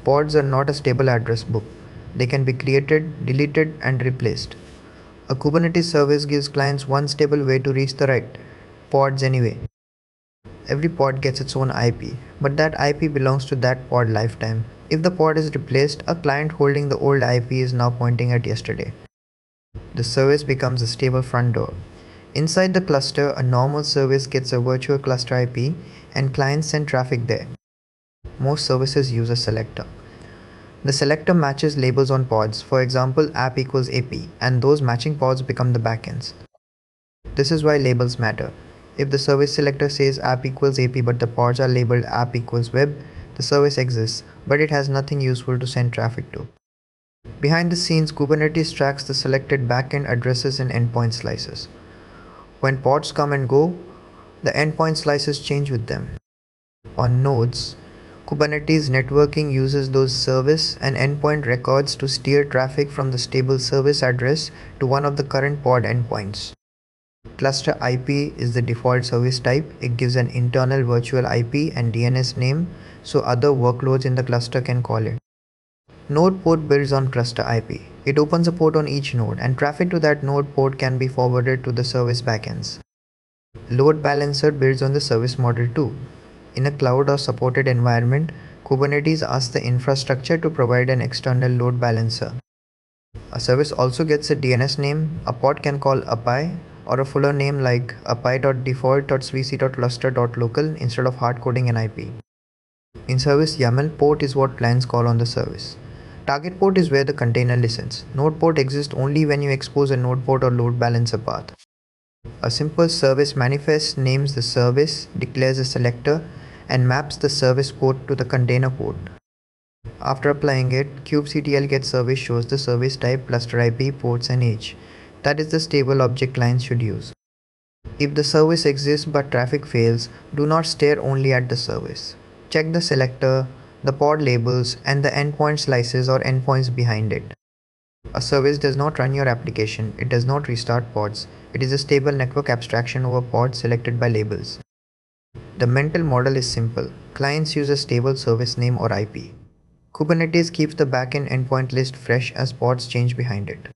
Pods are not a stable address book. They can be created, deleted, and replaced. A Kubernetes service gives clients one stable way to reach the right pods anyway. Every pod gets its own IP, but that IP belongs to that pod lifetime. If the pod is replaced, a client holding the old IP is now pointing at yesterday. The service becomes a stable front door. Inside the cluster, a normal service gets a virtual cluster IP and clients send traffic there. Most services use a selector. The selector matches labels on pods, for example app equals AP, and those matching pods become the backends. This is why labels matter. If the service selector says app equals AP but the pods are labeled app equals web, the service exists, but it has nothing useful to send traffic to. Behind the scenes, Kubernetes tracks the selected backend addresses in endpoint slices. When pods come and go, the endpoint slices change with them. On nodes, Kubernetes networking uses those service and endpoint records to steer traffic from the stable service address to one of the current pod endpoints. ClusterIP is the default service type. It gives an internal virtual IP and DNS name so other workloads in the cluster can call it. NodePort builds on ClusterIP. It opens a port on each node, and traffic to that node port can be forwarded to the service backends. LoadBalancer builds on the service model too. In a cloud or supported environment, Kubernetes asks the infrastructure to provide an external load balancer. A service also gets a DNS name. A pod can call API or a fuller name like api.default.svc.cluster.local instead of hard-coding an IP. In service YAML, port is what clients call on the service. Target port is where the container listens. Node port exists only when you expose a node port or load balancer path. A simple service manifest names the service, declares a selector, and maps the service port to the container port. After applying it, kubectl get service shows the service type, cluster IP, ports, and age. That is the stable object clients should use. If the service exists but traffic fails, do not stare only at the service. Check the selector, the pod labels, and the endpoint slices or endpoints behind it. A service does not run your application. It does not restart pods. It is a stable network abstraction over pods selected by labels. The mental model is simple. Clients use a stable service name or IP. Kubernetes keeps the backend endpoint list fresh as pods change behind it.